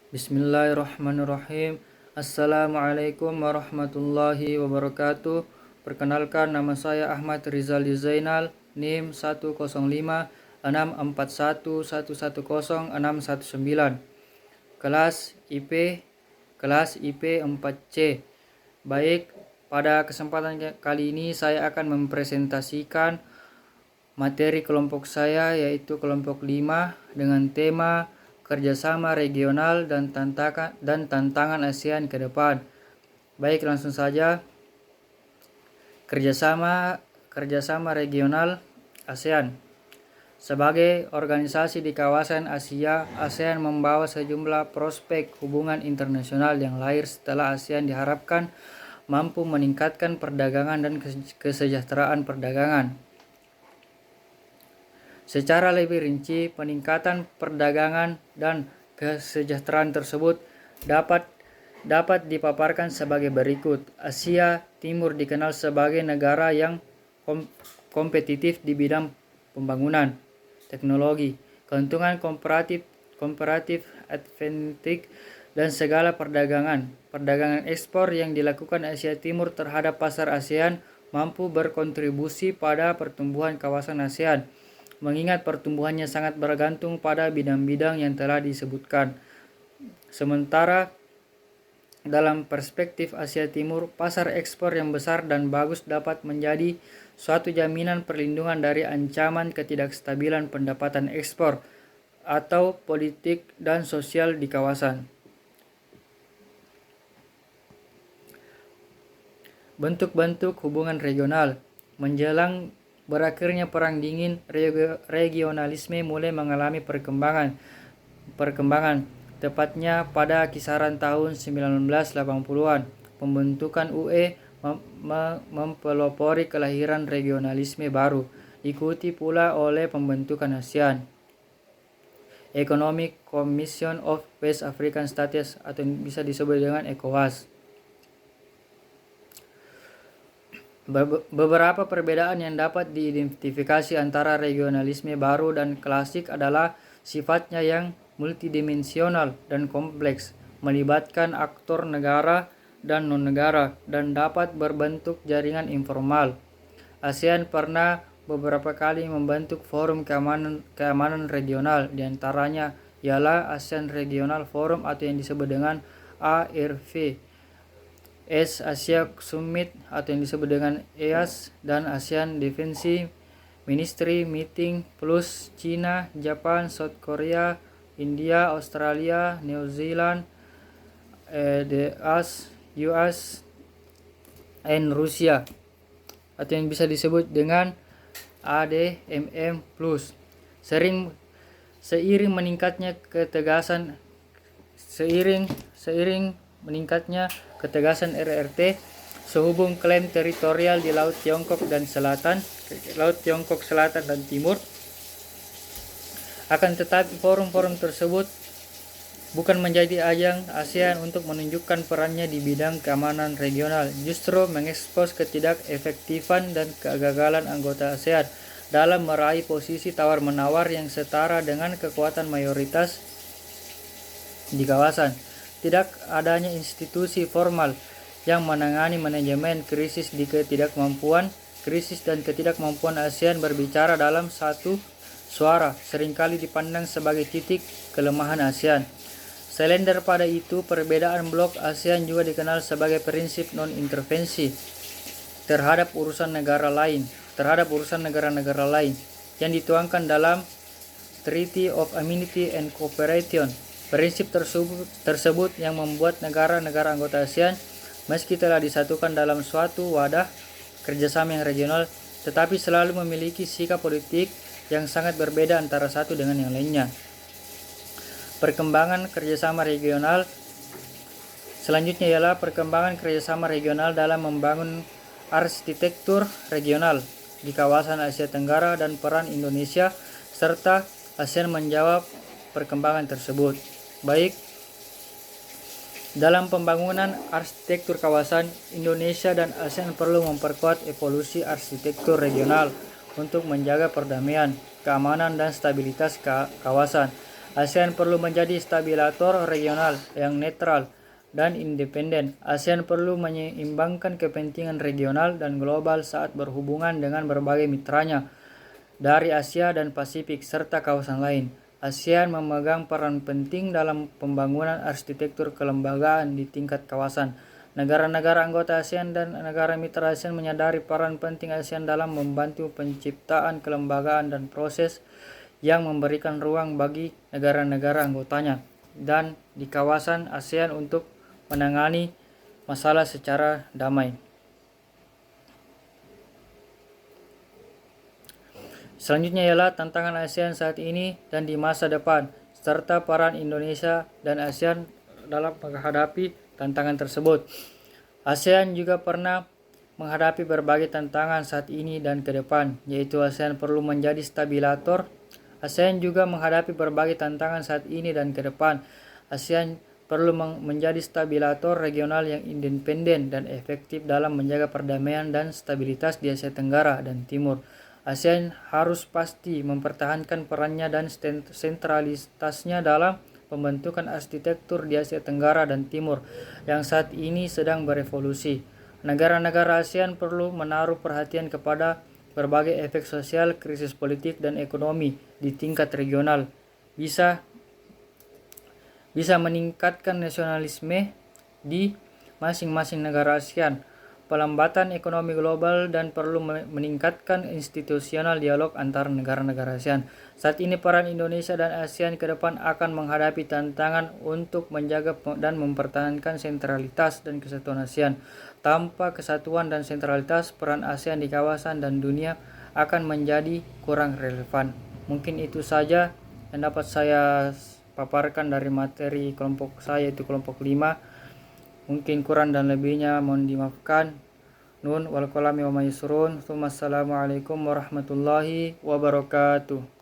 Bismillahirrahmanirrahim. Assalamualaikum warahmatullahi wabarakatuh. Perkenalkan, nama saya Ahmad Rizal Zainal, NIM 105 Kelas IP 4C. Baik, pada kesempatan kali ini saya akan mempresentasikan materi kelompok saya, yaitu kelompok 5 dengan tema kerjasama regional dan tantangan ASEAN ke depan. Baik, langsung saja. Kerjasama regional ASEAN. Sebagai organisasi di kawasan Asia, ASEAN membawa sejumlah prospek hubungan internasional yang lahir setelah ASEAN diharapkan mampu meningkatkan perdagangan dan kesejahteraan perdagangan. Secara lebih rinci, peningkatan perdagangan dan kesejahteraan tersebut dapat dipaparkan sebagai berikut. Asia Timur dikenal sebagai negara yang kompetitif di bidang pembangunan, teknologi, keuntungan komparatif advantage, dan segala perdagangan. Perdagangan ekspor yang dilakukan Asia Timur terhadap pasar ASEAN mampu berkontribusi pada pertumbuhan kawasan ASEAN, mengingat pertumbuhannya sangat bergantung pada bidang-bidang yang telah disebutkan. Sementara dalam perspektif Asia Timur, pasar ekspor yang besar dan bagus dapat menjadi suatu jaminan perlindungan dari ancaman ketidakstabilan pendapatan ekspor atau politik dan sosial di kawasan. Bentuk-bentuk hubungan regional. Menjelang berakhirnya Perang Dingin, regionalisme mulai mengalami perkembangan, tepatnya pada kisaran tahun 1980-an. Pembentukan UE mempelopori kelahiran regionalisme baru, diikuti pula oleh pembentukan ASEAN, Economic Commission of West African States, atau bisa disebut dengan ECOWAS. Beberapa perbedaan yang dapat diidentifikasi antara regionalisme baru dan klasik adalah sifatnya yang multidimensional dan kompleks, melibatkan aktor negara dan non-negara, dan dapat berbentuk jaringan informal. ASEAN pernah beberapa kali membentuk forum keamanan regional, diantaranya ialah ASEAN Regional Forum atau yang disebut dengan ARV, Asia Summit atau yang disebut dengan EAS, dan ASEAN Defense Ministry Meeting plus China, Japan, South Korea, India, Australia, New Zealand, the US, and Rusia, atau yang bisa disebut dengan ADMM plus. Seiring meningkatnya ketegasan RRT, sehubung klaim teritorial di Laut Tiongkok Selatan dan Timur. Akan tetapi forum-forum tersebut bukan menjadi ajang ASEAN untuk menunjukkan perannya di bidang keamanan regional, justru mengekspos ketidakefektifan dan kegagalan anggota ASEAN dalam meraih posisi tawar-menawar yang setara dengan kekuatan mayoritas di kawasan. Tidak adanya institusi formal yang menangani manajemen krisis dan ketidakmampuan ASEAN berbicara dalam satu suara seringkali dipandang sebagai titik kelemahan ASEAN. Selain daripada itu, perbedaan blok ASEAN juga dikenal sebagai prinsip non-intervensi terhadap urusan negara-negara lain yang dituangkan dalam Treaty of Amity and Cooperation. Prinsip tersebut yang membuat negara-negara anggota ASEAN, meski telah disatukan dalam suatu wadah kerjasama yang regional, tetapi selalu memiliki sikap politik yang sangat berbeda antara satu dengan yang lainnya. Perkembangan kerjasama regional selanjutnya ialah perkembangan kerjasama regional dalam membangun arsitektur regional di kawasan Asia Tenggara dan peran Indonesia serta ASEAN menjawab perkembangan tersebut. Baik, dalam pembangunan arsitektur kawasan, Indonesia dan ASEAN perlu memperkuat evolusi arsitektur regional untuk menjaga perdamaian, keamanan, dan stabilitas kawasan. ASEAN perlu menjadi stabilator regional yang netral dan independen. ASEAN perlu menyeimbangkan kepentingan regional dan global saat berhubungan dengan berbagai mitranya dari Asia dan Pasifik serta kawasan lain. ASEAN memegang peran penting dalam pembangunan arsitektur kelembagaan di tingkat kawasan. Negara-negara anggota ASEAN dan negara mitra ASEAN menyadari peran penting ASEAN dalam membantu penciptaan kelembagaan dan proses yang memberikan ruang bagi negara-negara anggotanya dan di kawasan ASEAN untuk menangani masalah secara damai. Selanjutnya ialah tantangan ASEAN saat ini dan di masa depan, serta peran Indonesia dan ASEAN dalam menghadapi tantangan tersebut. ASEAN juga pernah menghadapi berbagai tantangan saat ini dan ke depan, yaitu ASEAN perlu menjadi stabilator. ASEAN juga menghadapi berbagai tantangan saat ini dan ke depan. ASEAN perlu menjadi stabilator regional yang independen dan efektif dalam menjaga perdamaian dan stabilitas di Asia Tenggara dan Timur. ASEAN harus pasti mempertahankan perannya dan sentralitasnya dalam pembentukan arsitektur di Asia Tenggara dan Timur yang saat ini sedang berevolusi. Negara-negara ASEAN perlu menaruh perhatian kepada berbagai efek sosial krisis politik dan ekonomi di tingkat regional, bisa meningkatkan nasionalisme di masing-masing negara ASEAN, pelambatan ekonomi global, dan perlu meningkatkan institusional dialog antar negara-negara ASEAN. Saat ini peran Indonesia dan ASEAN ke depan akan menghadapi tantangan untuk menjaga dan mempertahankan sentralitas dan kesatuan ASEAN. Tanpa kesatuan dan sentralitas, peran ASEAN di kawasan dan dunia akan menjadi kurang relevan. Mungkin itu saja yang dapat saya paparkan dari materi kelompok saya, itu kelompok 5. Mungkin kurang dan lebihnya mohon dimaafkan. Nun wal qalami wa ma yusrun. Assalamualaikum warahmatullahi wabarakatuh.